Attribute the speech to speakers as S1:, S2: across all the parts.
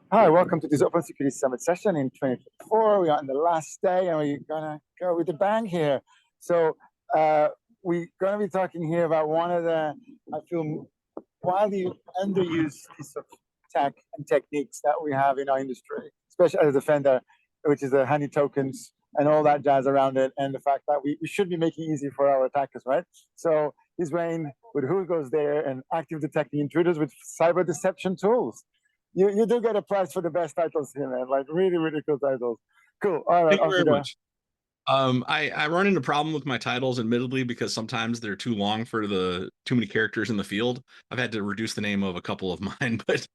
S1: Hi, welcome to this Open Security Summit session in 2024. We are on the last day and we're gonna go with a bang here. So we're gonna be talking here about one of the, I feel, widely underused piece of tech and techniques that we have in our industry, especially as a defender, which is the honey tokens and all that jazz around it, and the fact that we should be making it easy for our attackers, right? So this Dwayne with Who Goes There and active detecting intruders with cyber deception tools. You do get a prize for the best titles here, man. Like really, really cool titles. Cool. All right,
S2: Thank you
S1: off you
S2: very
S1: go.
S2: much. I run into problem with my titles, admittedly, because sometimes they're too long for the too many characters in the field. I've had to reduce the name of a couple of mine, but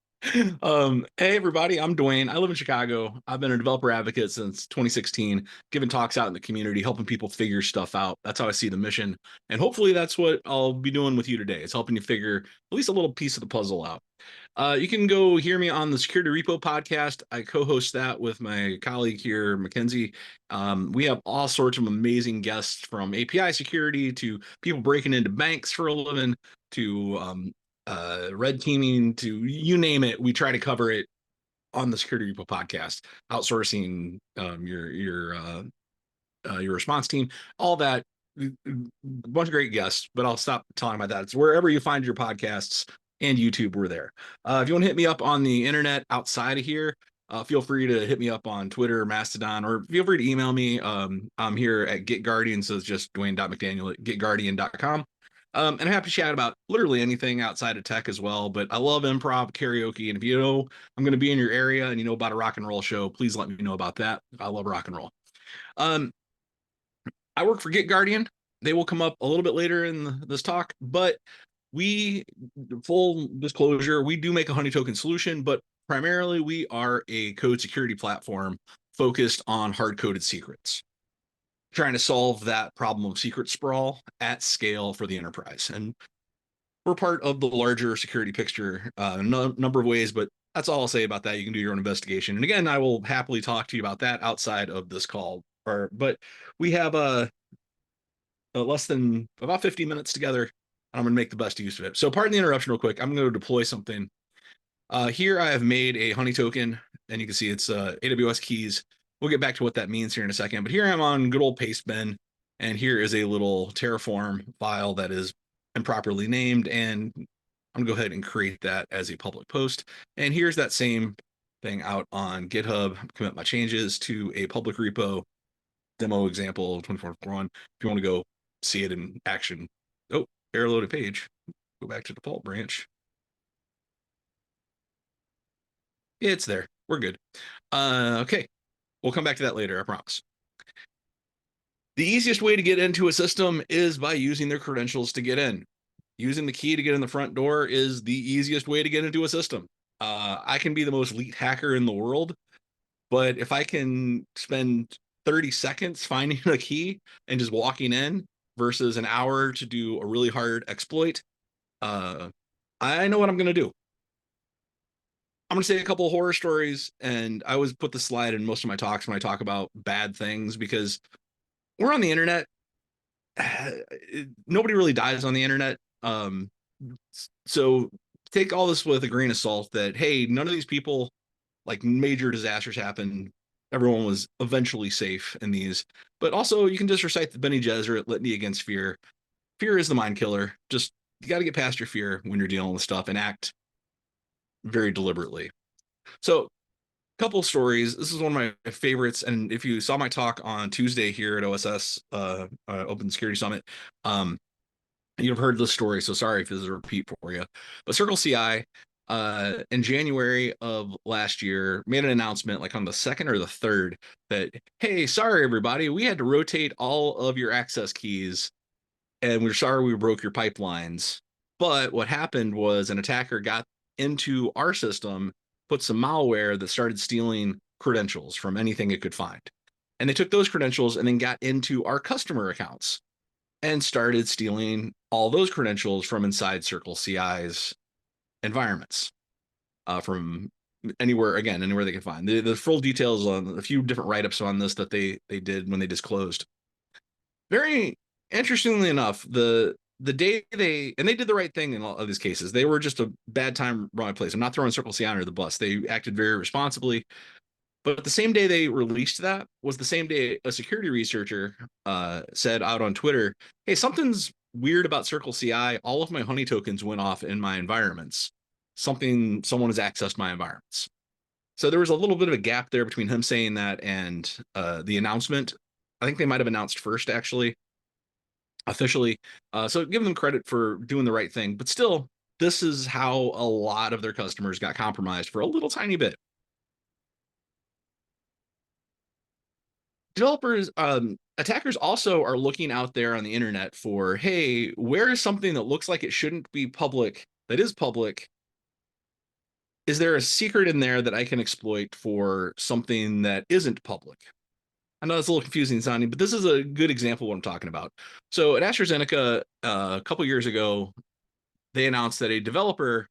S2: hey everybody, I'm Dwayne. I live in Chicago. I've been a developer advocate since 2016, giving talks out in the community, helping people figure stuff out. That's how I see the mission, and hopefully that's what I'll be doing with you today. It's helping you figure at least a little piece of the puzzle out. You can go hear me on the Security Repo podcast. I co-host that with my colleague here, Mackenzie. We have all sorts of amazing guests, from API security to people breaking into banks for a living to red teaming to you name it. We try to cover it on the Security Repo podcast. Outsourcing your response team, all that. A bunch of great guests, but I'll stop talking about that. It's wherever you find your podcasts and YouTube, we're there. If you want to hit me up on the internet outside of here, feel free to hit me up on Twitter, Mastodon, or feel free to email me. I'm here at Get Guardian, so it's just Dwayne.McDaniel at getguardian.com. And I'm happy to chat about literally anything outside of tech as well. But I love improv, karaoke, and if you know I'm going to be in your area and you know about a rock and roll show, please let me know about that. I love rock and roll. Um, I work for Get Guardian. They will come up a little bit later in this talk, but we, full disclosure, we do make a honey token solution, but primarily we are a code security platform focused on hard coded secrets, trying to solve that problem of secret sprawl at scale for the enterprise. And we're part of the larger security picture number of ways, but that's all I'll say about that. You can do your own investigation. And again, I will happily talk to you about that outside of this call. But we have less than about 50 minutes together, and I'm going to make the best use of it. So pardon the interruption real quick. I'm going to deploy something. Here I have made a honey token, and you can see it's AWS keys. We'll get back to what that means here in a second. But here I'm on good old Pastebin, and here is a little Terraform file that is improperly named, and I'm going to go ahead and create that as a public post. And here's that same thing out on GitHub, commit my changes to a public repo, demo example 24.1. If you want to go see it in action. Oh, error loaded page. Go back to default branch. It's there. We're good. Okay. We'll come back to that later, I promise. The easiest way to get into a system is by using their credentials to get in. Using the key to get in the front door is the easiest way to get into a system. I can be the most elite hacker in the world, but if I can spend 30 seconds finding a key and just walking in versus an hour to do a really hard exploit, I know what I'm going to do. I'm going to say a couple of horror stories, and I always put the slide in most of my talks when I talk about bad things, because we're on the internet. Nobody really dies on the internet. So take all this with a grain of salt that, hey, none of these people, like major disasters happen. Everyone was eventually safe in these. But also, you can just recite the Bene Gesserit litany against fear. Fear is the mind killer. Just, you got to get past your fear when you're dealing with stuff and act very deliberately. So, couple stories. This is one of my favorites. And if you saw my talk on Tuesday here at OSS, Open Security Summit, you've heard this story. So sorry if this is a repeat for you. But Circle CI, in January of last year, made an announcement, like on the 2nd or the 3rd, that, hey, sorry, everybody, we had to rotate all of your access keys, and we're sorry we broke your pipelines. But what happened was an attacker got into our system, put some malware that started stealing credentials from anything it could find. And they took those credentials and then got into our customer accounts and started stealing all those credentials from inside Circle CI's environments, from anywhere they could find. The full details on a few different write-ups on this that they did when they disclosed. Very interestingly enough, the the day they did the right thing in all of these cases. They were just a bad time, wrong place. I'm not throwing Circle CI under the bus. They acted very responsibly. But the same day they released that was the same day a security researcher said out on Twitter, "Hey, something's weird about Circle CI. All of my honey tokens went off in my environments. Someone has accessed my environments." So there was a little bit of a gap there between him saying that and the announcement. I think they might have announced first, actually, officially. So give them credit for doing the right thing. But still, this is how a lot of their customers got compromised for a little tiny bit. Attackers also are looking out there on the internet for, hey, where is something that looks like it shouldn't be public that is public? Is there a secret in there that I can exploit for something that isn't public? I know it's a little confusing sounding, but this is a good example of what I'm talking about. So at AstraZeneca, a couple years ago, they announced that a developer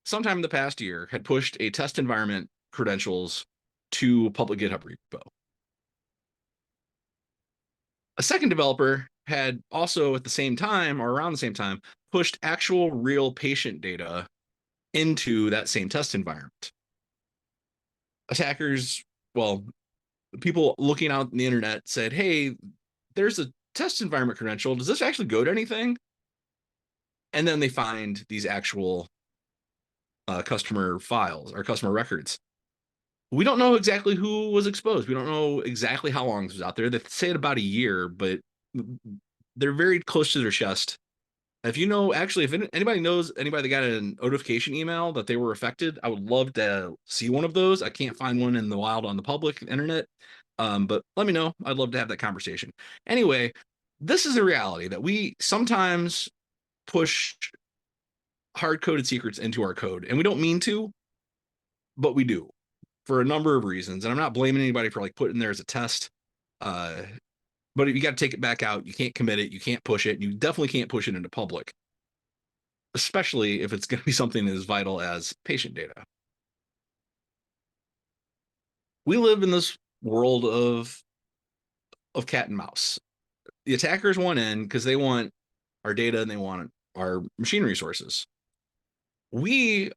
S2: sometime in the past year had pushed a test environment credentials to public GitHub repo. A second developer had also at the same time or around the same time pushed actual real patient data into that same test environment. Attackers, well, people looking out on the internet said, hey, there's a test environment credential. Does this actually go to anything? And then they find these actual customer files or customer records. We don't know exactly who was exposed. We don't know exactly how long this was out there. They say it about a year, but they're very close to their chest. If you know, actually, if anybody knows anybody that got a notification email that they were affected, I would love to see one of those. I can't find one in the wild on the public internet, but let me know. I'd love to have that conversation. Anyway, this is a reality that we sometimes push hard-coded secrets into our code, and we don't mean to, but we do for a number of reasons. And I'm not blaming anybody for like putting there as a test. But you got to take it back out. You can't commit it. You can't push it. You definitely can't push it into public, especially if it's going to be something as vital as patient data. We live in this world of cat and mouse. The attackers want in because they want our data and they want our machine resources. We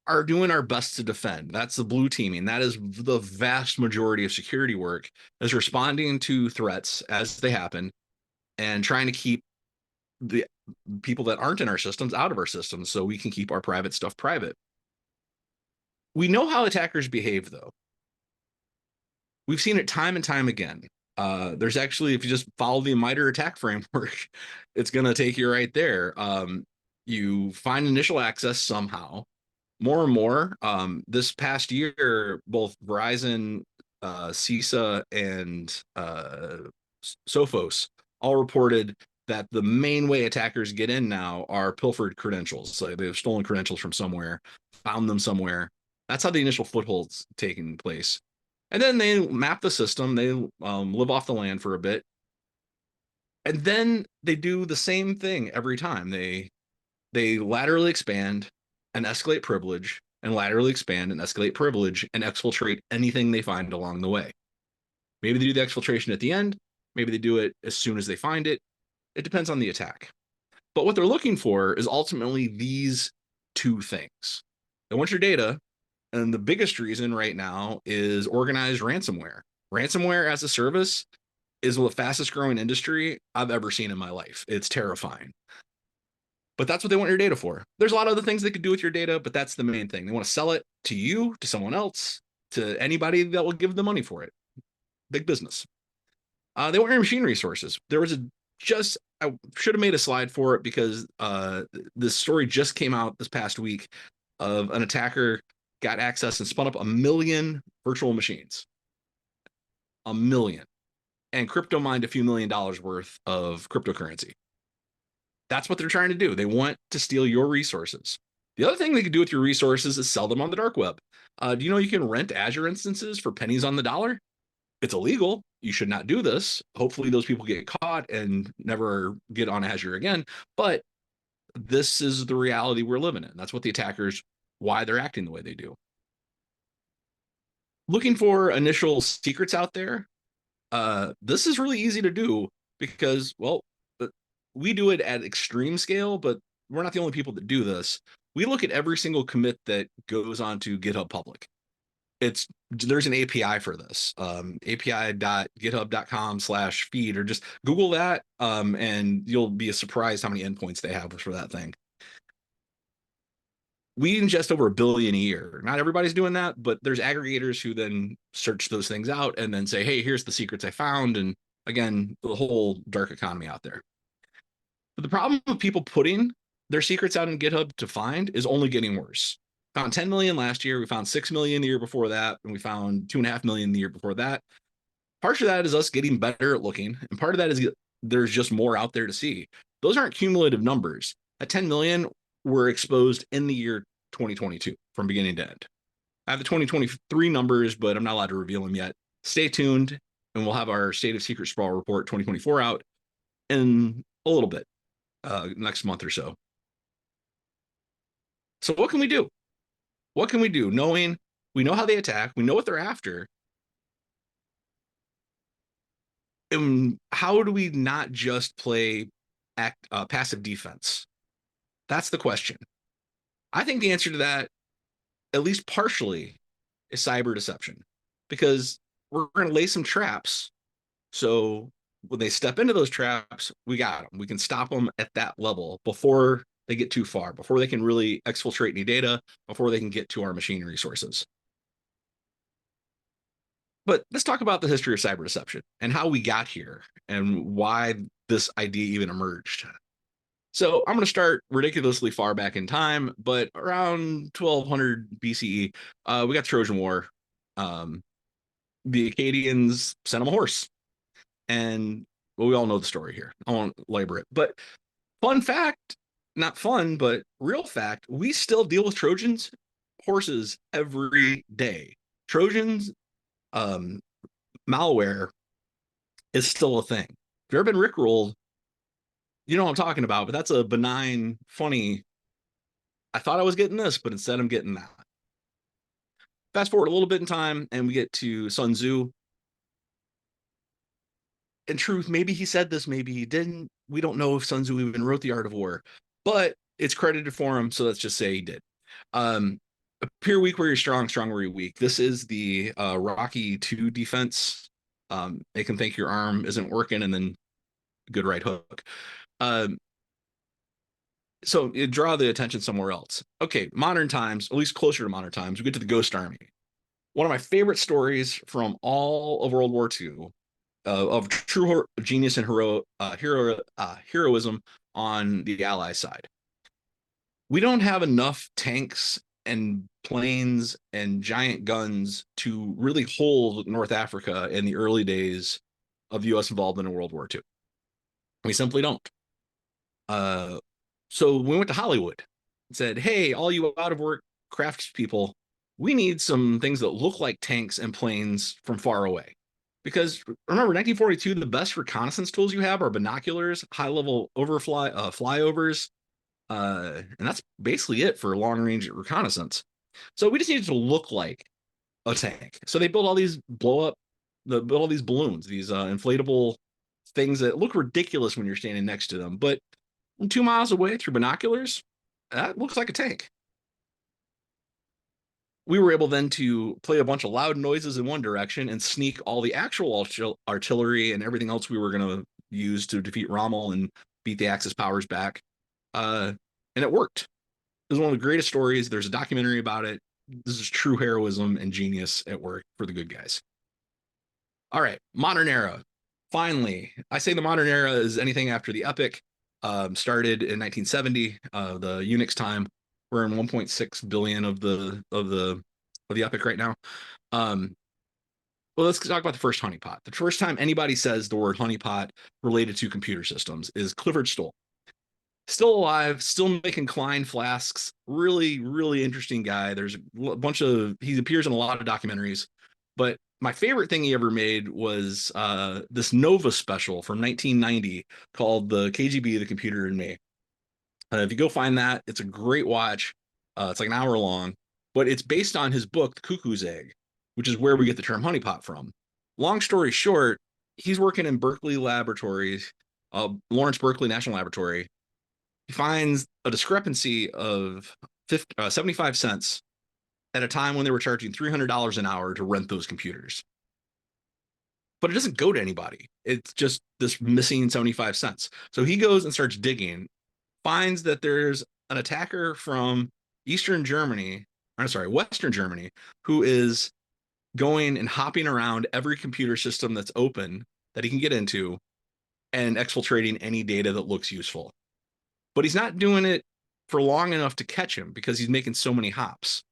S2: are doing our best to defend. That's the blue teaming. That is the vast majority of security work, is responding to threats as they happen and trying to keep the people that aren't in our systems out of our systems so we can keep our private stuff private. We know how attackers behave, though. We've seen it time and time again. There's actually, if you just follow the MITRE attack framework, it's going to take you right there. You find initial access somehow. More and more, this past year, both Verizon, CISA, and Sophos all reported that the main way attackers get in now are pilfered credentials. So they've stolen credentials from somewhere, found them somewhere. That's how the initial foothold's taking place. And then they map the system. They live off the land for a bit. And then they do the same thing every time. They laterally expand and escalate privilege, and laterally expand and escalate privilege, and exfiltrate anything they find along the way. Maybe they do the exfiltration at the end. Maybe they do it as soon as they find it. It depends on the attack. But what they're looking for is ultimately these two things. They want your data, and the biggest reason right now is organized ransomware. Ransomware as a service is the fastest growing industry I've ever seen in my life. It's terrifying. But that's what they want your data for. There's a lot of other things they could do with your data, but that's the main thing. They want to sell it to you, to someone else, to anybody that will give them money for it. Big business. They want your machine resources. There was I should have made a slide for it because this story just came out this past week of an attacker got access and spun up 1 million virtual machines. 1 million. And crypto mined a few $1 million worth of cryptocurrency. That's what they're trying to do. They want to steal your resources. The other thing they could do with your resources is sell them on the dark web. Do you know you can rent Azure instances for pennies on the dollar? It's illegal. You should not do this. Hopefully those people get caught and never get on Azure again. But this is the reality we're living in. That's what the attackers, why they're acting the way they do. Looking for initial secrets out there, this is really easy to do because, well, we do it at extreme scale, but we're not the only people that do this. We look at every single commit that goes onto GitHub public. There's an API for this, api.github.com/feed, or just Google that, and you'll be surprised how many endpoints they have for that thing. We ingest over 1 billion a year. Not everybody's doing that, but there's aggregators who then search those things out and then say, hey, here's the secrets I found. And again, the whole dark economy out there. But the problem with people putting their secrets out in GitHub to find is only getting worse. Found 10 million last year. We found 6 million the year before that. And we found 2.5 million the year before that. Part of that is us getting better at looking. And part of that is there's just more out there to see. Those aren't cumulative numbers. At 10 million were exposed in the year 2022 from beginning to end. I have the 2023 numbers, but I'm not allowed to reveal them yet. Stay tuned, and we'll have our State of Secret Sprawl report 2024 out in a little bit, next month or so. So what can we do? What can we do? Knowing we know how they attack, we know what they're after. And how do we not just play passive defense? That's the question. I think the answer to that, at least partially, is cyber deception, because we're going to lay some traps. So when they step into those traps, we got them. We can stop them at that level before they get too far, before they can really exfiltrate any data, before they can get to our machine resources. But let's talk about the history of cyber deception and how we got here and why this idea even emerged. So I'm going to start ridiculously far back in time, but around 1200 BCE, we got the Trojan War. The Acadians sent them a horse. And well, we all know the story here. I won't labor it. But fun fact, not fun, but real fact, we still deal with Trojans horses every day. Trojans malware is still a thing. If you've ever been rickrolled, you know what I'm talking about, but that's a benign, funny, I thought I was getting this, but instead I'm getting that. Fast forward a little bit in time, and we get to Sun Tzu. In truth, maybe he said this, maybe he didn't. We don't know if Sun Tzu even wrote The Art of War, but it's credited for him, so let's just say he did. Appear weak where you're strong, strong where you're weak. This is the Rocky 2 defense. Make him think your arm isn't working, and then good right hook. So you draw the attention somewhere else. Okay, modern times, at least closer to modern times, we get to the Ghost Army. One of my favorite stories from all of World War II, of true genius and heroism on the Allied side. We don't have enough tanks and planes and giant guns to really hold North Africa in the early days of U.S. involvement in World War II. We simply don't. So we went to Hollywood and said, hey, all you out of work crafts people, we need some things that look like tanks and planes from far away. Because remember, 1942, the best reconnaissance tools you have are binoculars, high-level flyovers, and that's basically it for long-range reconnaissance. So we just needed to look like a tank. So they built all these built all these balloons, these inflatable things that look ridiculous when you're standing next to them, but 2 miles away through binoculars, that looks like a tank. We were able then to play a bunch of loud noises in one direction and sneak all the actual artillery and everything else we were going to use to defeat Rommel and beat the Axis powers back. And it worked. It was one of the greatest stories. There's a documentary about it. This is true heroism and genius at work for the good guys. All right, modern era. Finally, I say the modern era is anything after the epic. Started in 1970, the Unix time. We're in 1.6 billion of the epic right now. Well, let's talk about the first honeypot. The first time anybody says the word honeypot related to computer systems is Clifford Stoll. Still alive, still making Klein flasks. Really, really interesting guy. There's a bunch of, he appears in a lot of documentaries, but my favorite thing he ever made was this Nova special from 1990 called The KGB, The Computer and Me. If you go find that, it's a great watch. It's like an hour long, but it's based on his book, The Cuckoo's Egg, which is where we get the term honeypot from. Long story short, he's working in Berkeley laboratories. Lawrence Berkeley National Laboratory. He finds a discrepancy of 75 cents at a time when they were charging $300 an hour to rent those computers. But it doesn't go to anybody. It's just this missing 75 cents. So he goes and starts digging, finds that there's an attacker from Eastern Germany, I'm sorry, Western Germany, who is going and hopping around every computer system that's open that he can get into and exfiltrating any data that looks useful. But he's not doing it for long enough to catch him because he's making so many hops.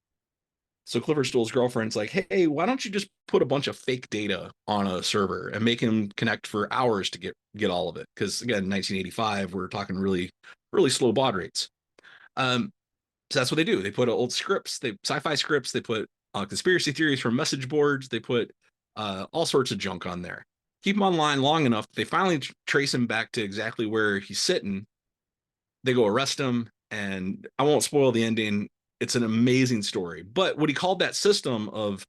S2: So Clifford Stoll's girlfriend's like, hey, why don't you just put a bunch of fake data on a server and make him connect for hours to get all of it? Because again, 1985, we're talking really, really slow baud rates. So that's what they do. They put old scripts, sci-fi scripts, they put conspiracy theories from message boards, they put all sorts of junk on there. Keep him online long enough, they finally trace him back to exactly where he's sitting. They go arrest him, and I won't spoil the ending. It's an amazing story. But what he called that system of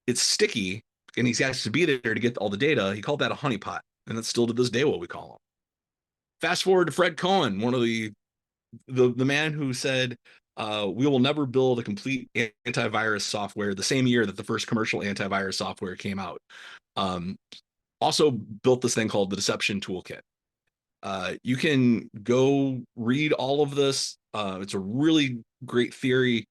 S2: it's sticky and he has to be there to get all the data, he called that a honeypot. And that's still to this day what we call him. Fast forward to Fred Cohen, one of the man who said, we will never build a complete antivirus software the same year that the first commercial antivirus software came out. Also built this thing called the Deception Toolkit. You can go read all of this. It's a really great theory.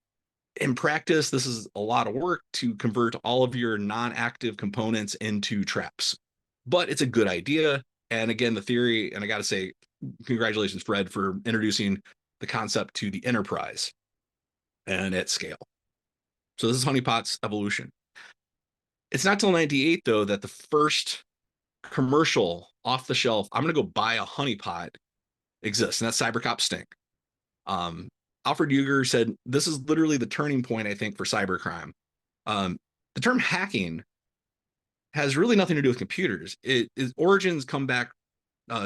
S2: In practice, this is a lot of work to convert all of your non-active components into traps. But it's a good idea. And again, the theory, and I got to say, congratulations, Fred, for introducing the concept to the enterprise and at scale. So this is honeypot's evolution. It's not till 98, though, that the first commercial off the shelf, I'm going to go buy a honeypot, exists, and that's CyberCop Stink. Alfred Uger said this is literally the turning point, I think, for cybercrime. The term hacking has really nothing to do with computers. Its origins come back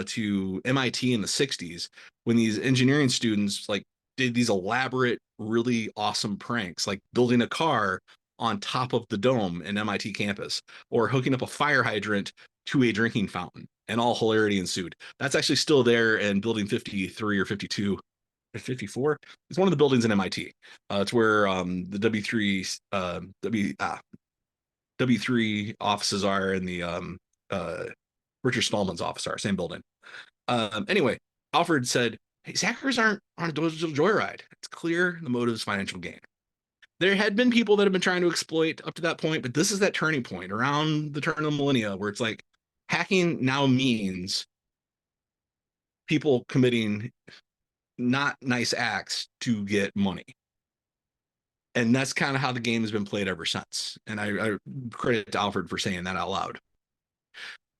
S2: to MIT in the 60s when these engineering students like did these elaborate, really awesome pranks, like building a car on top of the dome in MIT campus or hooking up a fire hydrant to a drinking fountain, and all hilarity ensued. That's actually still there in building 53 or 52 or 54. It's one of the buildings in MIT. It's where the W3 offices are, and the Richard Stallman's office are, same building. Anyway, Alfred said, hey, hackers aren't on a digital joyride. It's clear the motive is financial gain. There had been people that have been trying to exploit up to that point, but this is that turning point around the turn of the millennia where it's like hacking now means people committing not nice acts to get money. And that's kind of how the game has been played ever since. And I credit to Alfred for saying that out loud.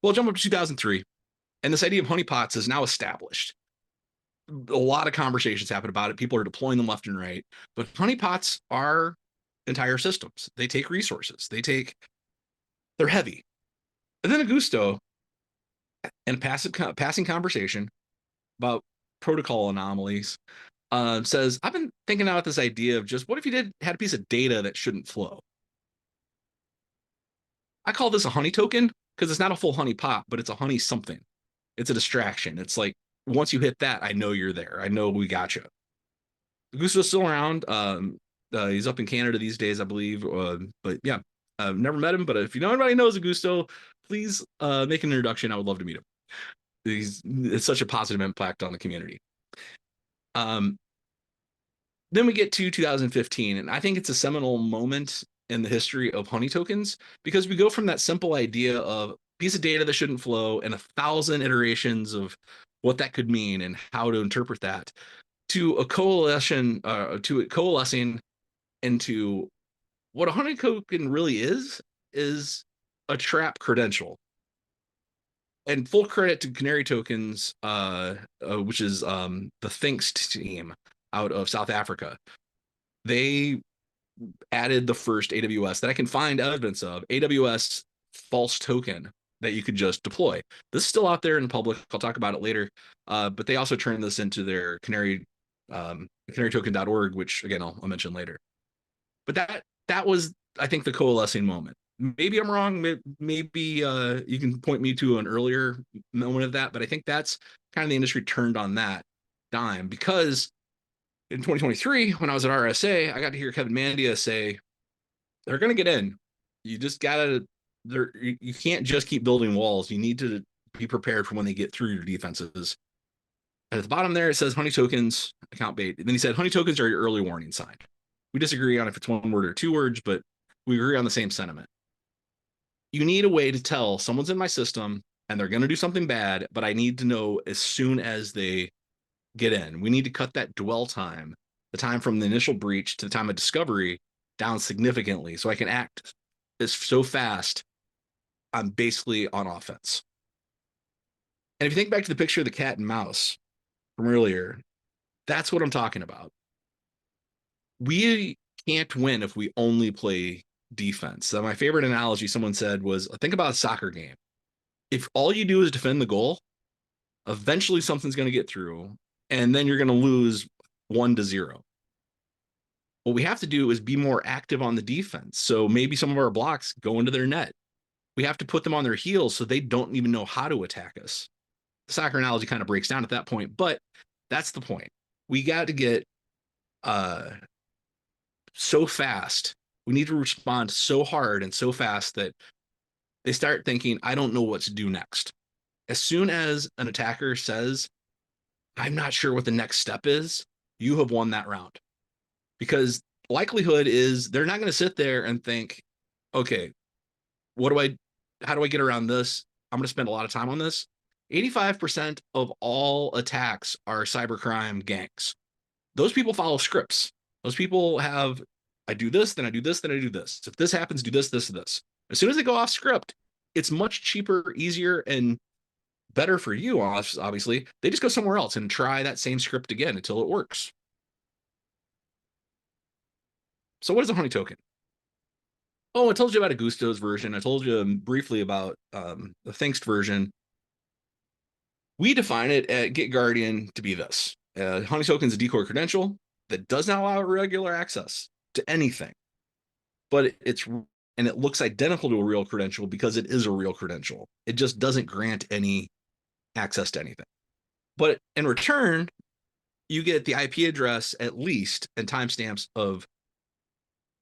S2: Well, jump up to 2003, and this idea of honeypots is now established. A lot of conversations happen about it. People are deploying them left and right. But honeypots are entire systems. They take resources. They're heavy. And then Augusto, in a passing conversation about protocol anomalies, says, I've been thinking about this idea of just what if you had a piece of data that shouldn't flow? I call this a honey token because it's not a full honey pot, but it's a honey something. It's a distraction. It's like, once you hit that, I know you're there. I know we got you. Augusto's still around. He's up in Canada these days, I believe. But yeah, I've never met him. But if you know anybody knows Augusto, please make an introduction. I would love to meet him. It's such a positive impact on the community. Then we get to 2015, and I think it's a seminal moment in the history of honey tokens because we go from that simple idea of a piece of data that shouldn't flow and 1,000 iterations of what that could mean and how to interpret that to a coalescing into what a honey token really is a trap credential. And full credit to Canary Tokens, which is the Thinks team out of South Africa. They added the first AWS that I can find evidence of, AWS false token that you could just deploy. This is still out there in public. I'll talk about it later. But they also turned this into their canarytoken.org, which again, I'll mention later. But that was, I think, the coalescing moment. Maybe I'm wrong. Maybe you can point me to an earlier moment of that, but I think that's kind of the industry turned on that dime, because in 2023, when I was at RSA, I got to hear Kevin Mandia say, they're going to get in. You just got to, you can't just keep building walls. You need to be prepared for when they get through your defenses. And at the bottom there, it says honey tokens, account bait. And then he said, honey tokens are your early warning sign. We disagree on if it's one word or two words, but we agree on the same sentiment. You need a way to tell someone's in my system and they're going to do something bad, but I need to know as soon as they get in. We need to cut that dwell time, the time from the initial breach to the time of discovery, down significantly so I can act so fast. I'm basically on offense. And if you think back to the picture of the cat and mouse from earlier, that's what I'm talking about. We can't win if we only play defense. So my favorite analogy someone said was, think about a soccer game. If all you do is defend the goal, eventually something's going to get through, and then you're going to lose 1-0. What we have to do is be more active on the defense. So maybe some of our blocks go into their net. We have to put them on their heels so they don't even know how to attack us. The soccer analogy kind of breaks down at that point, but that's the point. We got to get so fast. We need to respond so hard and so fast that they start thinking, I don't know what to do next. As soon as an attacker says, I'm not sure what the next step is, you have won that round. Because likelihood is they're not going to sit there and think, okay, how do I get around this? I'm going to spend a lot of time on this. 85% of all attacks are cybercrime gangs. Those people follow scripts. Those people have, I do this, then I do this, then I do this. If this happens, do this, this, this. As soon as they go off script, it's much cheaper, easier, and better for you, obviously. They just go somewhere else and try that same script again until it works. So what is a honey token? Oh, I told you about Augusto's version. I told you briefly about the Thinkst version. We define it at GetGuardian to be this. Honey token is a decoy credential that does not allow regular access to anything. But it looks identical to a real credential because it is a real credential. It just doesn't grant any access to anything. But in return, you get the IP address at least and timestamps of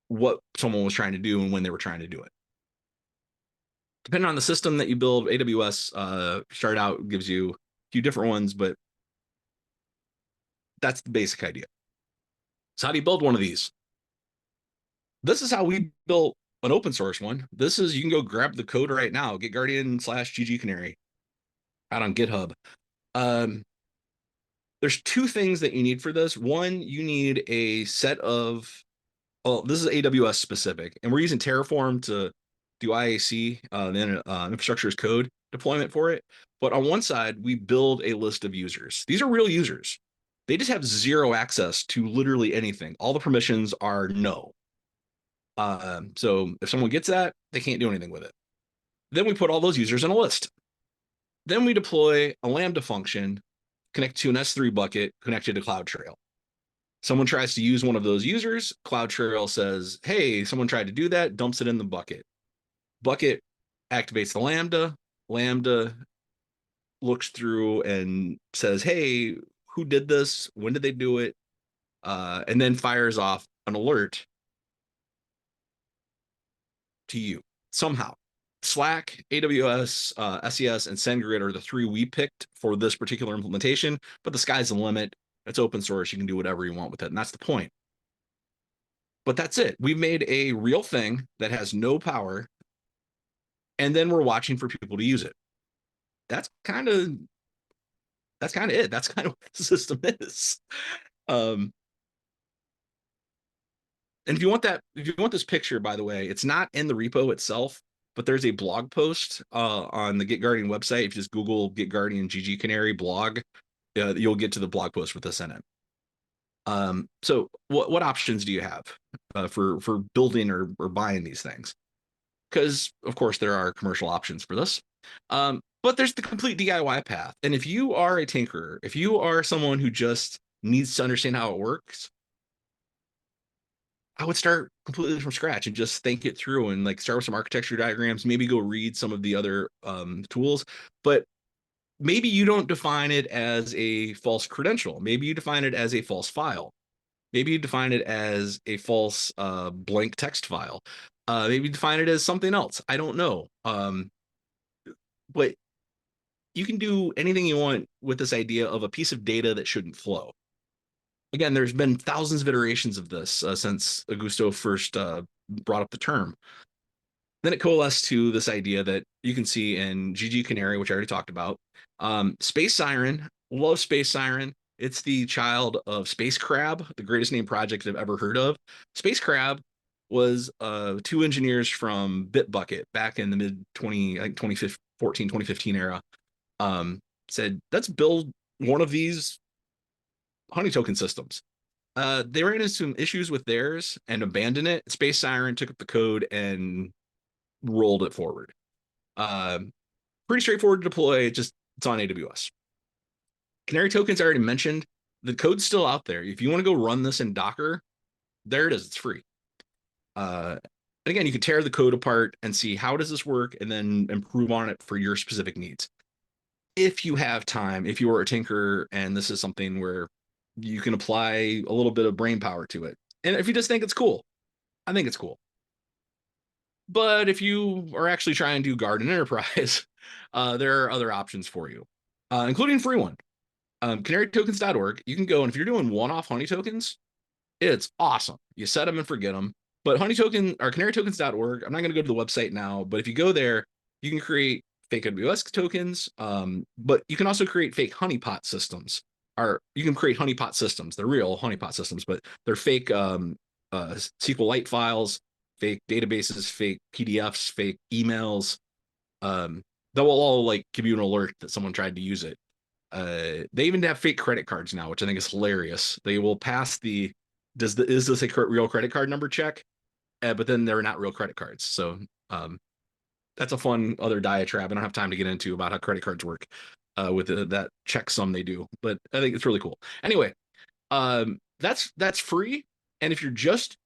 S2: what someone was trying to do and when they were trying to do it. Depending on the system that you build, AWS start out gives you a few different ones, but that's the basic idea. So how do you build one of these? This is how we built an open source one. You can go grab the code right now, GetGuardian/GGCanary out on GitHub. There's two things that you need for this. One, you need a set of, this is AWS specific, and we're using Terraform to do IAC, then infrastructure as code deployment for it. But on one side, we build a list of users. These are real users. They just have zero access to literally anything. All the permissions are no. So if someone gets that, they can't do anything with it. Then we put all those users in a list. Then we deploy a Lambda function connected to an S3 bucket connected to CloudTrail. Someone tries to use one of those users, CloudTrail says, hey, someone tried to do that, dumps it in the bucket. Bucket activates the Lambda. Lambda looks through and says, hey, who did this? When did they do it? And then fires off an alert to you somehow. Slack, AWS, SES, and SendGrid are the three we picked for this particular implementation, but the sky's the limit. It's open source. You can do whatever you want with it, and that's the point. But that's it. We've made a real thing that has no power, and then we're watching for people to use it. That's kind of it. That's kind of what the system is. And if you want this picture, by the way, it's not in the repo itself, but there's a blog post on the GetGuardian website. If you just Google GetGuardian GGCanary blog, you'll get to the blog post with this in it. So what options do you have for building or buying these things? Because of course there are commercial options for this, but there's the complete DIY path. And if you are a tinkerer, if you are someone who just needs to understand how it works, I would start completely from scratch and just think it through and like start with some architecture diagrams, maybe go read some of the other tools. But maybe you don't define it as a false credential. Maybe you define it as a false file. Maybe you define it as a false blank text file. Maybe you define it as something else. I don't know. But you can do anything you want with this idea of a piece of data that shouldn't flow. Again, there's been thousands of iterations of this since Augusto first brought up the term. Then it coalesced to this idea that you can see in GG Canary, which I already talked about. Space Siren, love Space Siren. It's the child of Space Crab, the greatest name project I've ever heard of. Space Crab was two engineers from Bitbucket back in the mid 20, I think 2014, 2015 era. Said, let's build one of these honey token systems. They ran into some issues with theirs and abandoned it. Space Siren took up the code and rolled it forward. Pretty straightforward to deploy, just it's on AWS. Canary tokens I already mentioned. The code's still out there. If you want to go run this in Docker, there it is. It's free. And again, you can tear the code apart and see how does this work and then improve on it for your specific needs. If you have time, if you are a tinkerer and this is something where you can apply a little bit of brain power to it. And if you just think it's cool, I think it's cool. But if you are actually trying to do Garden Enterprise, there are other options for you, including free one. Canarytokens.org, you can go, and if you're doing one-off honey tokens, it's awesome. You set them and forget them. But honey token or canarytokens.org, I'm not going to go to the website now, but if you go there, you can create fake AWS tokens, but you can also create fake honeypot systems. Or you can create honeypot systems. They're real honeypot systems, but they're fake SQLite files, fake databases, fake PDFs, fake emails. That will all like give you an alert that someone tried to use it. They even have fake credit cards now, which I think is hilarious. They will pass the is this a real credit card number check? But then they're not real credit cards. So that's a fun other diatribe. I don't have time to get into about how credit cards work with that checksum they do, but I think it's really cool. Anyway, that's free. And if you're just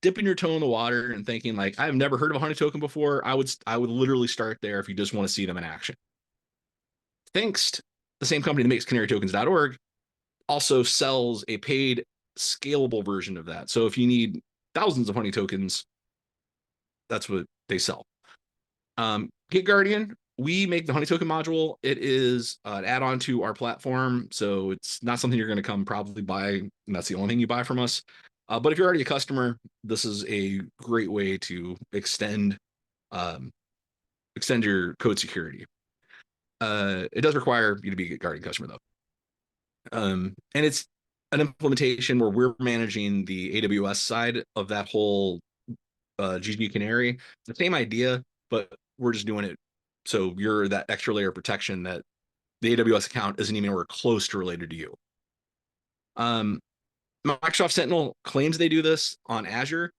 S2: dipping your toe in the water and thinking like I've never heard of a honey token before, I would literally start there if you just want to see them in action. Thanks, the same company that makes canarytokens.org also sells a paid scalable version of that. So if you need thousands of honey tokens, that's what they sell. GitGuardian, we make the honey token module. It is an add-on to our platform, so it's not something you're going to come probably buy, and that's the only thing you buy from us. But if you're already a customer, this is a great way to extend your code security. It does require you to be a GitGuardian customer, though. And it's an implementation where we're managing the AWS side of that whole GG Canary. It's the same idea, but we're just doing it so you're that extra layer of protection that the AWS account isn't even anywhere close to related to you. Microsoft Sentinel claims they do this on Azure.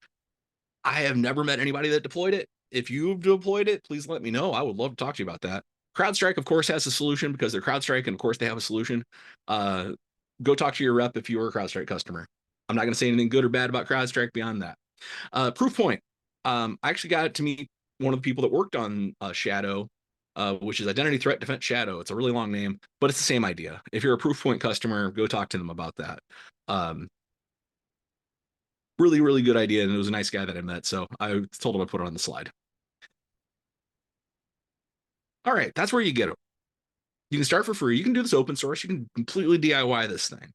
S2: I have never met anybody that deployed it. If you've deployed it, please let me know. I would love to talk to you about that. CrowdStrike, of course, has a solution because they're CrowdStrike, and of course they have a solution. Go talk to your rep if you're a CrowdStrike customer. I'm not going to say anything good or bad about CrowdStrike beyond that. Proofpoint. I actually got to meet one of the people that worked on Shadow, which is Identity Threat Defense Shadow. It's a really long name, but it's the same idea. If you're a Proofpoint customer, go talk to them about that. Really, really good idea, and it was a nice guy that I met, so I told him I'd put it on the slide. All right, that's where you get them. You can start for free. You can do this open source. You can completely DIY this thing.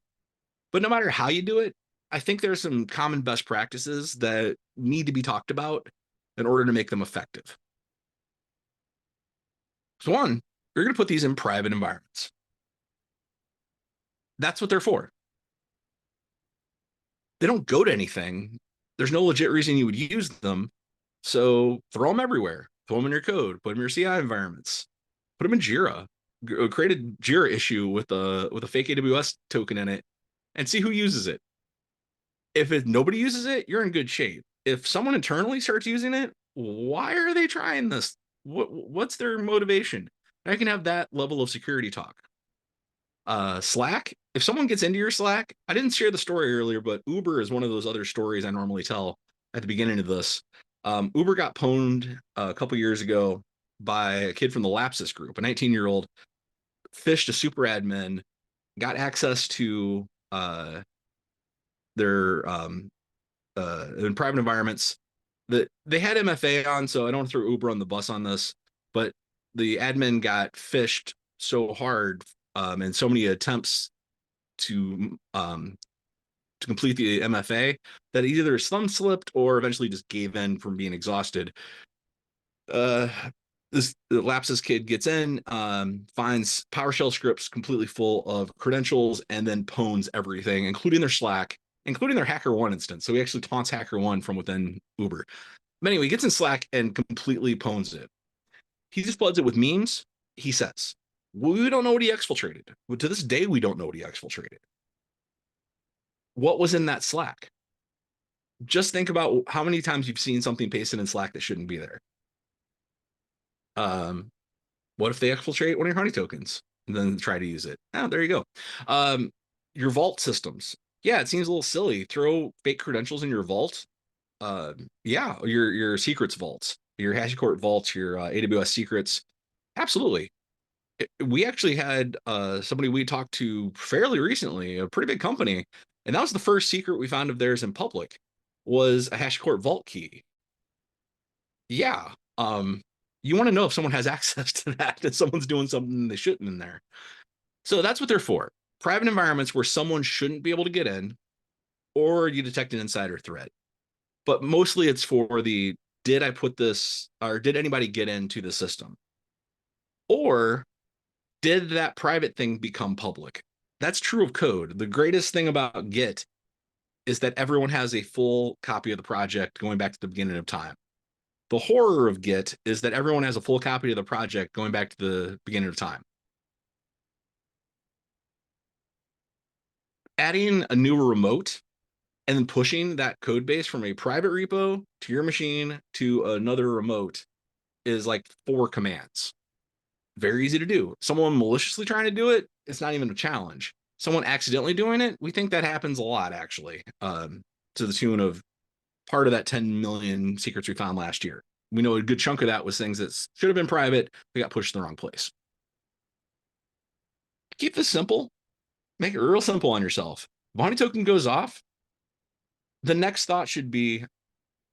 S2: But no matter how you do it, I think there's some common best practices that need to be talked about in order to make them effective. So one, you're going to put these in private environments. That's what they're for. They don't go to anything. There's no legit reason you would use them. So throw them everywhere. Throw them in your code. Put them in your CI environments. Put them in Jira. Create a Jira issue with a fake AWS token in it and see who uses it. If nobody uses it, you're in good shape. If someone internally starts using it, why are they trying this? What's their motivation? I can have that level of security talk. Slack, if someone gets into your Slack, I didn't share the story earlier, but Uber is one of those other stories I normally tell at the beginning of this. Uber got pwned a couple years ago by a kid from the Lapsus group, a 19-year-old, fished a super admin, got access to their in private environments. That they had MFA on, so I don't throw Uber on the bus on this, but the admin got fished so hard and so many attempts to complete the MFA that either slum slipped or eventually just gave in from being exhausted. Uh, this the Lapsus kid gets in, finds PowerShell scripts completely full of credentials, and then pwns everything, including their Slack, including their HackerOne instance. So he actually taunts HackerOne from within Uber. But anyway, he gets in Slack and completely pwns it. He just floods it with memes. He says, we don't know what he exfiltrated. But to this day, we don't know what he exfiltrated. What was in that Slack? Just think about how many times you've seen something pasted in Slack that shouldn't be there. What if they exfiltrate one of your honey tokens and then try to use it? Oh, there you go. Your vault systems. Yeah, it seems a little silly. Throw fake credentials in your vault. Yeah, your secrets vaults, your HashiCorp vaults, your AWS secrets. Absolutely. We actually had somebody we talked to fairly recently, a pretty big company, and that was the first secret we found of theirs in public, was a HashiCorp vault key. Yeah. You want to know if someone has access to that, and someone's doing something they shouldn't in there. So that's what they're for. Private environments where someone shouldn't be able to get in, or you detect an insider threat. But mostly it's for the, did I put this, or did anybody get into the system? Or did that private thing become public? That's true of code. The greatest thing about Git is that everyone has a full copy of the project going back to the beginning of time. The horror of Git is that everyone has a full copy of the project going back to the beginning of time. Adding a new remote and then pushing that code base from a private repo to your machine to another remote is like 4 commands. Very easy to do. Someone maliciously trying to do it, it's not even a challenge. Someone accidentally doing it, we think that happens a lot, actually, to the tune of part of that 10 million secrets we found last year. We know a good chunk of that was things that should have been private, they got pushed in the wrong place. Keep this simple. Make it real simple on yourself. If honey token goes off, the next thought should be,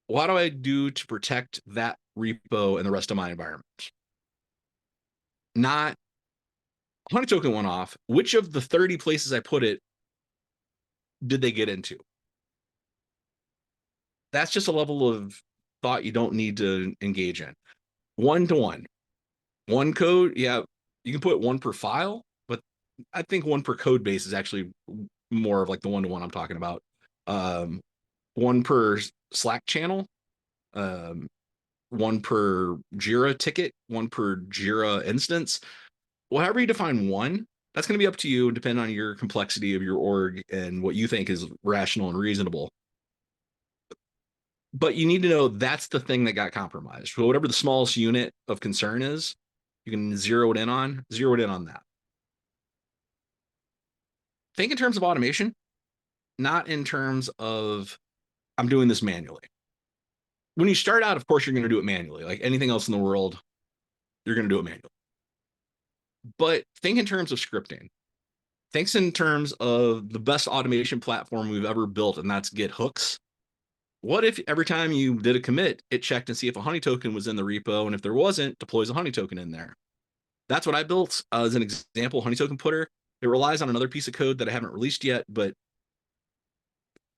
S2: what do I do to protect that repo and the rest of my environment? Not honey token went off. Which of the 30 places I put it did they get into? That's just a level of thought you don't need to engage in. 1-to-1. One code, yeah, you can put 1 per file, but I think 1 per code base is actually more of like the 1-to-1 I'm talking about. 1 per Slack channel, 1 per Jira ticket, 1 per Jira instance. However you define 1, that's going to be up to you, depending on your complexity of your org and what you think is rational and reasonable. But you need to know that's the thing that got compromised. So whatever the smallest unit of concern is, you can zero it in on that. Think in terms of automation, not in terms of I'm doing this manually. When you start out, of course, you're going to do it manually. Like anything else in the world, you're going to do it manually. But think in terms of scripting. Think in terms of the best automation platform we've ever built, and that's Git hooks. What if every time you did a commit, it checked and see if a honey token was in the repo, and if there wasn't, deploys a honey token in there? That's what I built as an example, honey token putter. It relies on another piece of code that I haven't released yet, but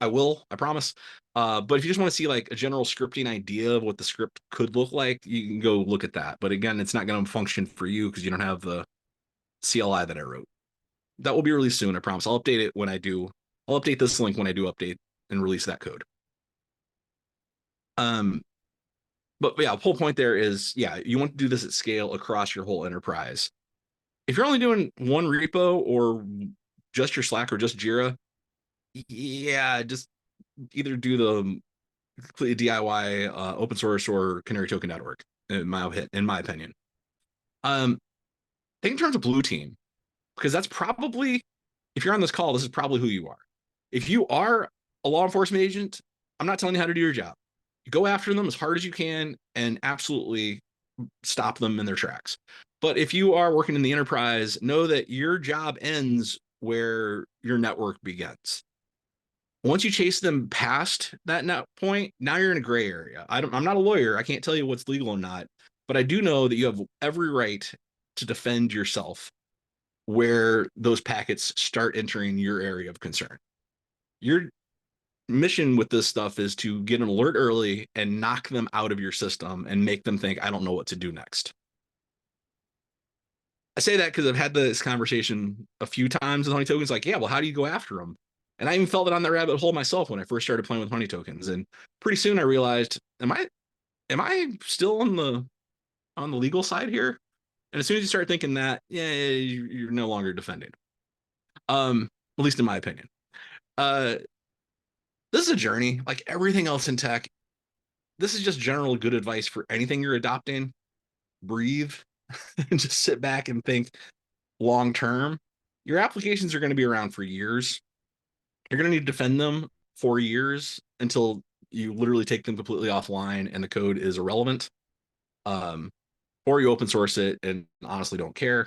S2: I will, I promise. But if you just want to see like a general scripting idea of what the script could look like, you can go look at that. But again, it's not going to function for you because you don't have the CLI that I wrote. That will be released soon, I promise. I'll update it when I do. I'll update this link when I do update and release that code. But yeah, the whole point there is, yeah, you want to do this at scale across your whole enterprise. If you're only doing 1 repo or just your Slack or just Jira, yeah, just either do the completely DIY open source or canarytoken.org, in my opinion. Think in terms of blue team, because that's probably, if you're on this call, this is probably who you are. If you are a law enforcement agent, I'm not telling you how to do your job. You go after them as hard as you can and absolutely stop them in their tracks. But if you are working in the enterprise, know that your job ends where your network begins. Once you chase them past that net point, now you're in a gray area. I'm not a lawyer. I can't tell you what's legal or not, but I do know that you have every right to defend yourself where those packets start entering your area of concern. Your mission with this stuff is to get an alert early and knock them out of your system and make them think, I don't know what to do next. I say that because I've had this conversation a few times with honey tokens. Like, yeah, well, how do you go after them? And I even fell down that rabbit hole myself when I first started playing with honey tokens. And pretty soon I realized, am I still on the legal side here? And as soon as you start thinking that, yeah, you're no longer defending. At least in my opinion. This is a journey, like everything else in tech. This is just general good advice for anything you're adopting. Breathe and just sit back and think long term. Your applications are going to be around for years. You're going to need to defend them for years until you literally take them completely offline and the code is irrelevant. Or you open source it and honestly don't care.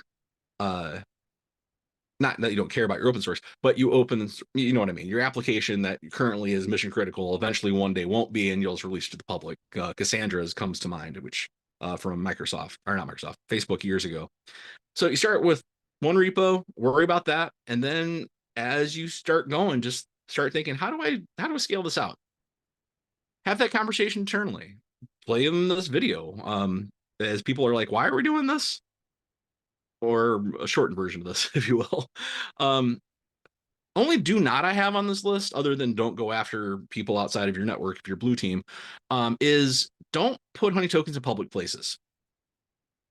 S2: Not that you don't care about your open source, but you open, you know what I mean? Your application that currently is mission critical, eventually one day won't be, and you'll just release it to the public. Cassandra's comes to mind, which from Microsoft, or not Microsoft, Facebook years ago. So you start with one repo, worry about that. And then as you start going, just start thinking, how do I scale this out? Have that conversation internally. Play in this video. As people are like, why are we doing this? Or a shortened version of this, if you will. Only do not I have on this list, other than don't go after people outside of your network if you're blue team, is don't put honey tokens in public places.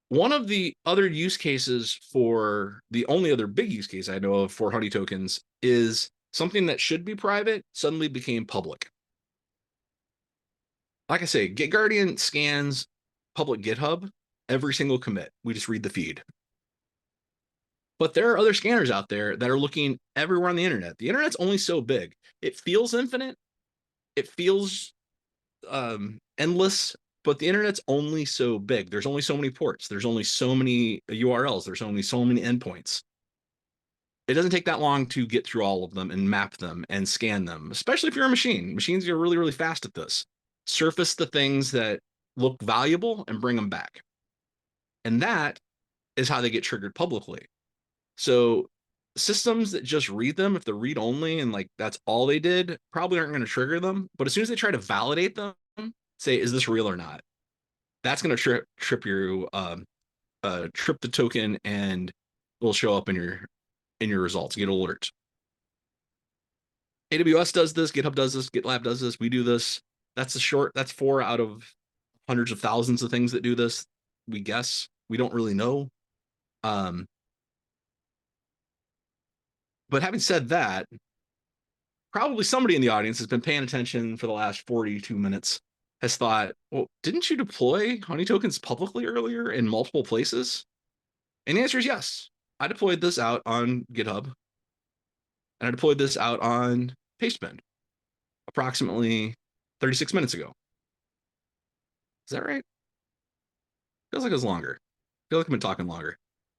S2: One of the other use cases for the only other big use case I know of for honey tokens is something that should be private suddenly became public. Like I say, GitGuardian scans public GitHub every single commit. We just read the feed. But there are other scanners out there that are looking everywhere on the internet. The internet's only so big. It feels infinite. It feels endless, but the internet's only so big. There's only so many ports. There's only so many URLs. There's only so many endpoints. It doesn't take that long to get through all of them and map them and scan them, especially if you're a machine. Machines are really, really fast at this. Surface the things that look valuable and bring them back. And that is how they get triggered publicly. So systems that just read them, if they're read only and like that's all they did, probably aren't going to trigger them. But as soon as they try to validate them, say, is this real or not? That's going to trip the token, and it'll show up in your results. Get alerts. AWS does this, GitHub does this, GitLab does this. We do this. That's 4 out of hundreds of thousands of things that do this. We guess. We don't really know. But having said that, probably somebody in the audience has been paying attention for the last 42 minutes, has thought, well, didn't you deploy honey tokens publicly earlier in multiple places? And the answer is yes. I deployed this out on GitHub, and I deployed this out on Pastebin approximately 36 minutes ago. Is that right? Feels like it was longer. Feel like I've been talking longer.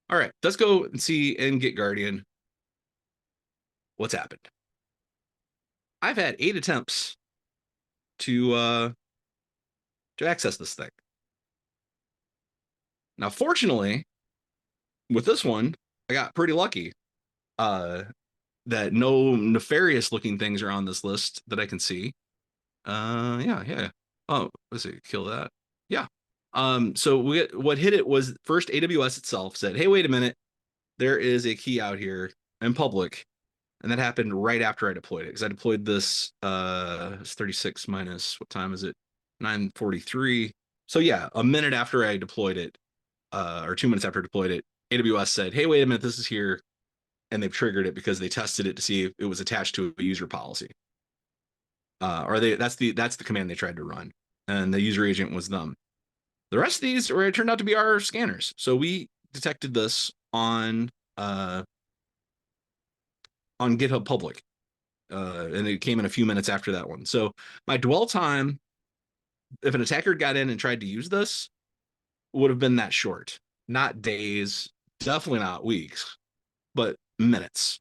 S2: All right, let's go and see in GitGuardian what's happened. I've had 8 attempts to access this thing. Now, fortunately, with this one, I got pretty lucky that no nefarious looking things are on this list that I can see. Yeah. Oh, let's see, kill that. Yeah. So what hit it was first AWS itself said, hey, wait a minute, there is a key out here in public. And that happened right after I deployed it, because I deployed this it's 36 minus, what time is it? 9:43. So yeah, a minute after I deployed it, or 2 minutes after I deployed it, AWS said, hey, wait a minute, this is here. And they've triggered it because they tested it to see if it was attached to a user policy. That's the command they tried to run. And the user agent was them. The rest of these turned out to be our scanners. So we detected this on on GitHub public. And it came in a few minutes after that one. So my dwell time, if an attacker got in and tried to use this, would have been that short. Not days, definitely not weeks, but minutes.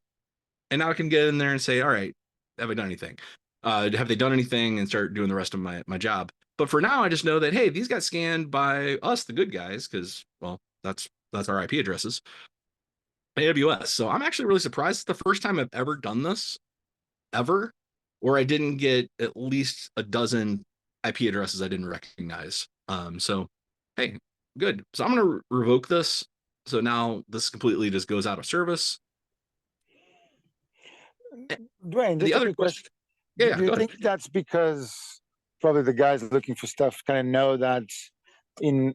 S2: And now I can get in there and say, all right, have I done anything? Have they done anything, and start doing the rest of my job. But for now, I just know that, hey, these got scanned by us, the good guys, because, well, that's our IP addresses, AWS. So I'm actually really surprised. It's the first time I've ever done this, ever, where I didn't get at least a dozen IP addresses I didn't recognize. So, hey, good. So I'm going to revoke this. So now this completely just goes out of service.
S1: Dwayne, just
S2: The
S1: a
S2: other
S1: quick question.
S2: yeah,
S1: Do you
S2: go ahead.
S1: think that's because probably the guys looking for stuff kind of know that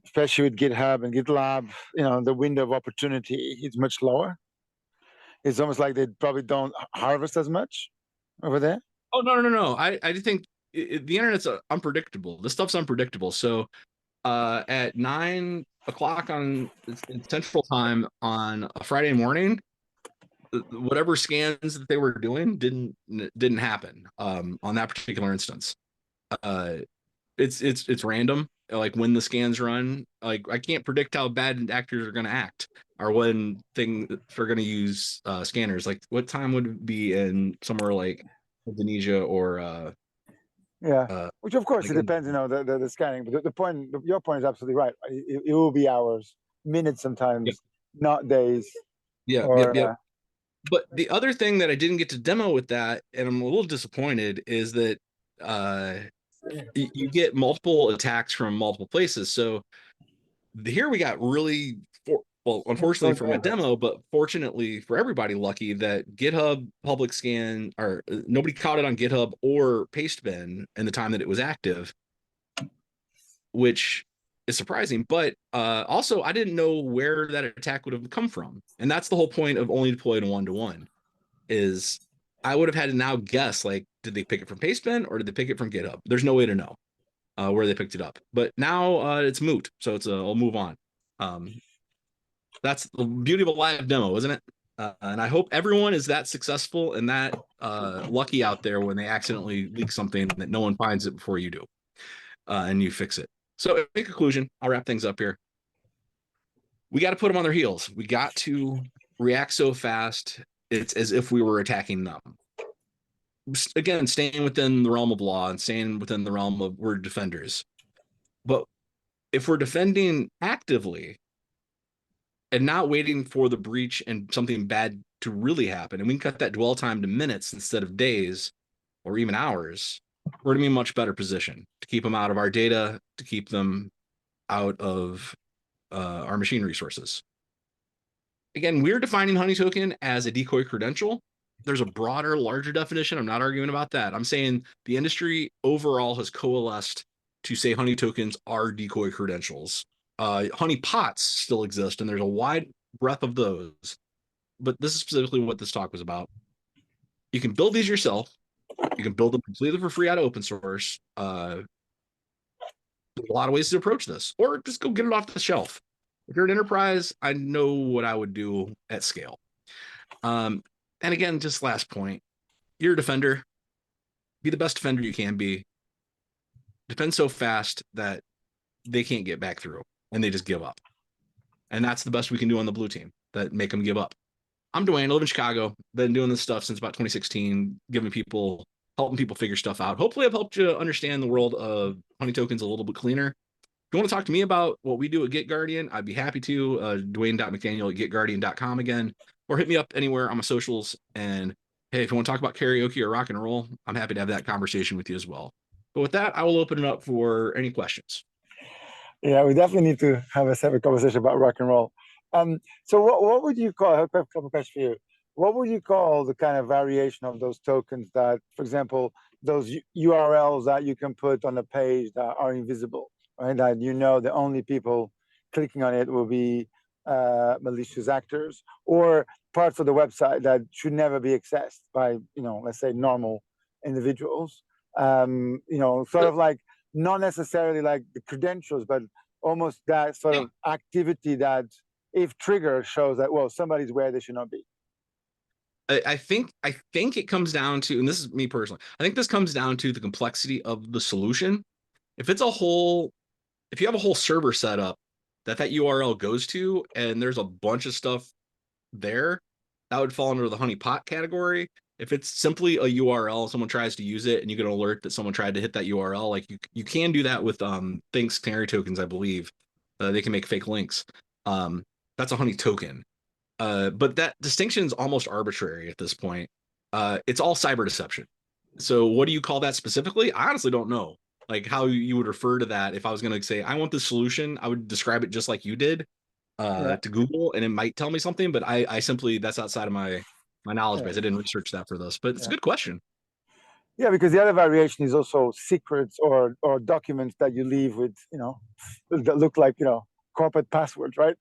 S1: especially with GitHub and GitLab, the window of opportunity is much lower? It's almost like they probably don't harvest as much over there.
S2: Oh, no. I think the internet's unpredictable. This stuff's unpredictable. So at 9 o'clock on Central Time on a Friday morning, whatever scans that they were doing didn't happen on that particular instance. It's random, like when the scans run. Like I can't predict how bad actors are going to act, or when things are going to use scanners. Like what time would it be in somewhere like Indonesia or
S1: Yeah, which of course
S2: like
S1: it depends, the scanning. But the point, your point is absolutely right. It will be hours, minutes,
S2: yep,
S1: sometimes, not days.
S2: yep.
S1: Or
S2: But the other thing that I didn't get to demo with that, and I'm a little disappointed, is that uh, you get multiple attacks from multiple places. So here we got really, well, unfortunately for my demo, but fortunately for everybody, lucky that GitHub public scan, or nobody caught it on GitHub or Pastebin in the time that it was active, which is surprising. But also, I didn't know where that attack would have come from, and that's the whole point of only deployed 1-to-1. Is I would have had to now guess, like, did they pick it from Pastebin or did they pick it from GitHub? There's no way to know where they picked it up. But now it's moot, so I'll move on. That's the beauty of a live demo, isn't it? And I hope everyone is that successful and that lucky out there when they accidentally leak something that no one finds it before you do, and you fix it. So in conclusion, I'll wrap things up here. We got to put them on their heels. We got to react so fast. It's as if we were attacking them. Again, staying within the realm of law and staying within the realm of we're defenders. But if we're defending actively and not waiting for the breach and something bad to really happen, and we can cut that dwell time to minutes instead of days or even hours, we're going to be in a much better position to keep them out of our data, to keep them out of our machine resources. Again, we're defining Honey Token as a decoy credential. There's a broader, larger definition. I'm not arguing about that. I'm saying the industry overall has coalesced to say honey tokens are decoy credentials. Honey pots still exist, and there's a wide breadth of those. But this is specifically what this talk was about. You can build these yourself. You can build them completely for free out of open source. There's a lot of ways to approach this, or just go get it off the shelf. If you're an enterprise, I know what I would do at scale. And again, just last point, you're a defender. Be the best defender you can be. Defend so fast that they can't get back through and they just give up. And that's the best we can do on the blue team, that make them give up. I'm Dwayne, I live in Chicago, been doing this stuff since about 2016, helping people figure stuff out. Hopefully I've helped you understand the world of honey tokens a little bit cleaner. If you want to talk to me about what we do at GetGuardian, I'd be happy to. Dwayne.McDaniel at getguardian.com again, or hit me up anywhere on my socials. And hey, if you want to talk about karaoke or rock and roll, I'm happy to have that conversation with you as well. But with that, I will open it up for any questions.
S1: Yeah, we definitely need to have a separate conversation about rock and roll. So what would you call, I have a couple questions for you. What would you call the kind of variation of those tokens that, for example, those URLs that you can put on a page that are invisible, right? That the only people clicking on it will be malicious actors, or parts of the website that should never be accessed by, let's say normal individuals. Sort of like not necessarily like the credentials, but almost that sort of activity that, if triggered, shows that, well, somebody's where they should not be.
S2: I think it comes down to, and this is me personally, I think this comes down to the complexity of the solution. If it's a whole, if you have a whole server set up that URL goes to, and there's a bunch of stuff there, that would fall under the honeypot category. If it's simply a URL, someone tries to use it and you get an alert that someone tried to hit that URL, like you can do that with Think's canary tokens, I believe. They can make fake links. That's a honey token. But that distinction is almost arbitrary at this point. It's all cyber deception. So what do you call that specifically? I honestly don't know. Like how you would refer to that. If I was going to say I want this solution, I would describe it just like you did to Google, and it might tell me something. But I simply, that's outside of my knowledge base. I didn't research that for this, but it's a good question.
S1: Yeah, because the other variation is also secrets or documents that you leave with, that look like, corporate passwords, right?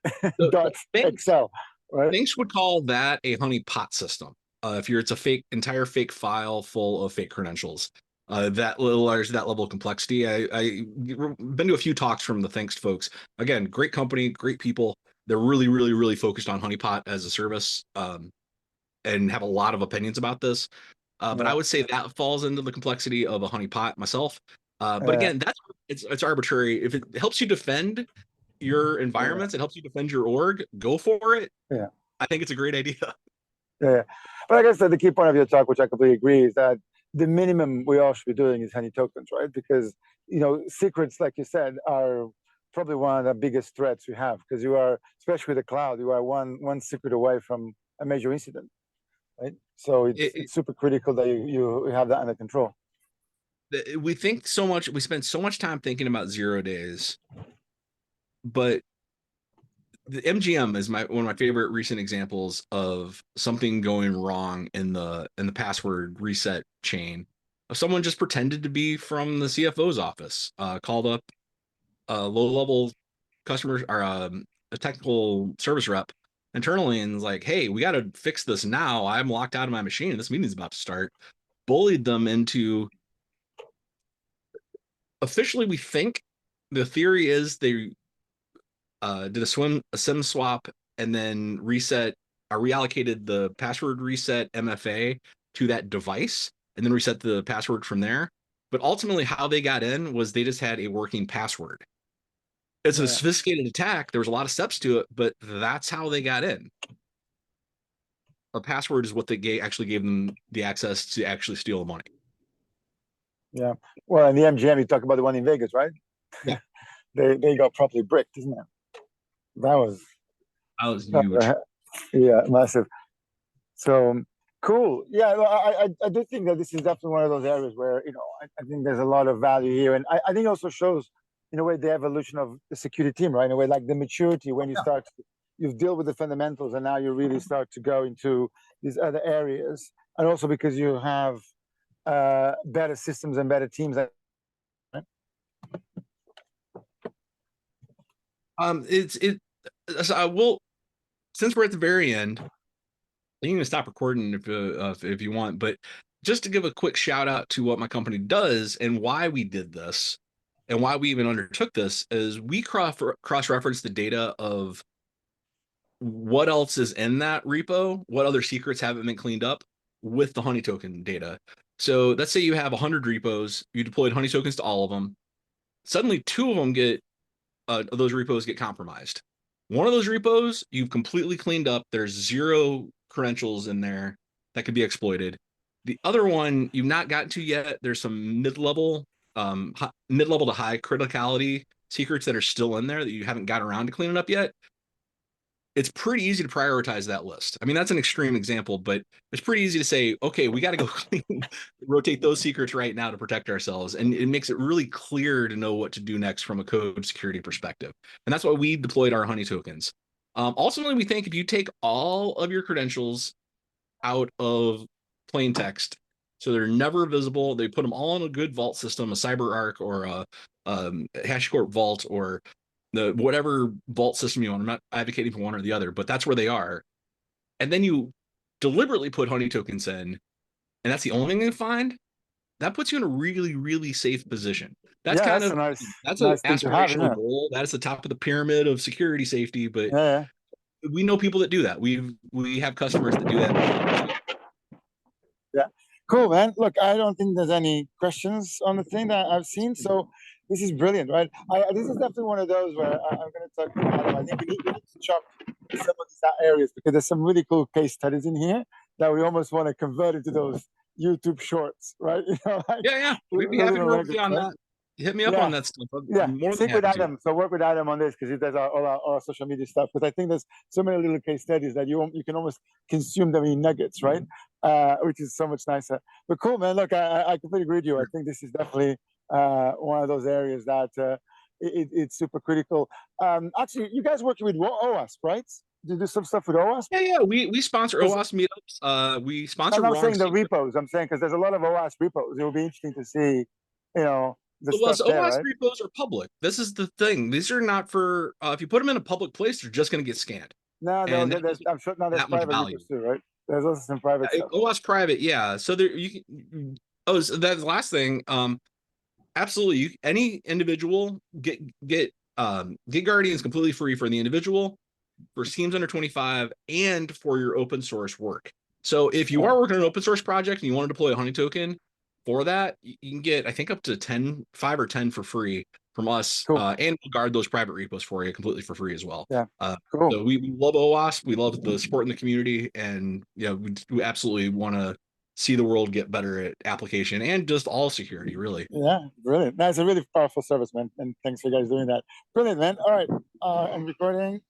S1: Excel, right?
S2: Things would call that a honeypot system. If it's a entire fake file full of fake credentials, that level of complexity. I've been to a few talks from the Thanks folks. Again, great company, great people. They're really, really, really focused on honeypot as a service, and have a lot of opinions about this. But I would say that falls into the complexity of a honeypot myself. But again, it's arbitrary. If it helps you defend your environments, it helps you defend your org, go for it.
S1: Yeah.
S2: I think it's a great idea.
S1: Yeah. But like I said, the key point of your talk, which I completely agree, is that the minimum we all should be doing is honey tokens, right? Because, secrets, like you said, are probably one of the biggest threats we have, because you are, especially with the cloud, you are one secret away from a major incident, right? So it's super critical that you have that under control.
S2: We spend so much time thinking about 0 days, but the MGM is one of my favorite recent examples of something going wrong in the password reset chain. Someone just pretended to be from the CFO's office, called up a low-level customer or a technical service rep internally and was like, "Hey, we got to fix this now. I'm locked out of my machine and this meeting's about to start." Bullied them into, officially, we think the theory is they did a SIM swap and then reallocated the password reset MFA to that device and then reset the password from there. But ultimately, how they got in was they just had a working password. It's a sophisticated attack. There was a lot of steps to it, but that's how they got in. A password is what they actually gave them the access to actually steal the money.
S1: Yeah. Well, in the MGM, you talk about the one in Vegas, right?
S2: Yeah.
S1: They got properly bricked, isn't it? That was
S2: huge.
S1: Yeah, massive. So cool. Yeah, I do think that this is definitely one of those areas where, I think there's a lot of value here. And I think it also shows, in a way, the evolution of the security team, right? In a way, like the maturity when you've dealt with the fundamentals and now you really start to go into these other areas. And also because you have better systems and better teams. Right?
S2: So I will, since we're at the very end, you can stop recording if you want, but just to give a quick shout out to what my company does and why we did this and why we even undertook this is we cross-reference the data of what else is in that repo, what other secrets haven't been cleaned up with the honey token data. So let's say you have 100 repos, you deployed honey tokens to all of them. Suddenly 2 of them those repos get compromised. One of those repos you've completely cleaned up. There's 0 credentials in there that could be exploited. The other one you've not gotten to yet. There's some mid-level to high criticality secrets that are still in there that you haven't got around to cleaning up yet. It's pretty easy to prioritize that list. I mean, that's an extreme example, but it's pretty easy to say, okay, we got to go rotate those secrets right now to protect ourselves. And it makes it really clear to know what to do next from a code security perspective. And that's why we deployed our honey tokens. Ultimately, we think if you take all of your credentials out of plain text, so they're never visible, they put them all in a good vault system, a CyberArk or a HashiCorp vault or whatever vault system you want. I'm not advocating for one or the other, but that's where they are. And then you deliberately put honey tokens in, and that's the only thing you find. That puts you in a really, really safe position. That's
S1: an
S2: aspirational goal. That is the top of the pyramid of security safety. But we know people that do that. We have customers that do that.
S1: Cool, man. Look, I don't think there's any questions on the thing that I've seen, so this is brilliant, right? This is definitely one of those where I'm going to talk about Adam. I think we need to chop some of these areas because there's some really cool case studies in here that we almost want to convert into those YouTube shorts, right? Like
S2: Yeah, we'd be
S1: those
S2: happy to
S1: little
S2: work with you
S1: nuggets,
S2: on
S1: right?
S2: that. Hit me up
S1: Yeah,
S2: on that stuff.
S1: yeah.
S2: I'm more than
S1: Sync with
S2: happy to.
S1: Adam. So work with Adam on this because he does all our social media stuff. Because I think there's so many little case studies that you can almost consume them in nuggets, right? Which is so much nicer. But cool, man. Look, I completely agree with you. I think this is definitely one of those areas that it's super critical. Actually, you guys working with OWASP, right? Do you do some stuff with OWASP?
S2: Yeah. We sponsor
S1: 'Cause
S2: OWASP meetups. We sponsor
S1: I'm not
S2: Wrong
S1: saying the
S2: Secret.
S1: repos. I'm saying because there's a lot of OWASP repos. It will be interesting to see, the
S2: Well,
S1: stuff
S2: so
S1: there,
S2: OWASP
S1: right?
S2: repos are public. This is the thing. These are not for if you put them in a public place, they're just going to get scanned,
S1: No,
S2: and that
S1: there's,
S2: doesn't
S1: I'm sure now there's
S2: that much
S1: private
S2: value.
S1: repos too, right? There's also some private stuff.
S2: OWASP private, yeah. So there you can. Oh, so that's the last thing. Absolutely. Any individual get Guardians completely free for the individual, for teams under 25, and for your open source work. So if you are working on an open source project and you want to deploy a honey token for that, you can get, I think, up to 5 or 10 for free from us,
S1: Cool.
S2: and we'll guard those private repos for you completely for free as well.
S1: Yeah. Cool.
S2: So we love OWASP, we love the support in the community, and we absolutely want to see the world get better at application and just all security, really.
S1: Yeah, brilliant. That's a really powerful service, man. And thanks for you guys doing that. Brilliant, man. All right. And recording.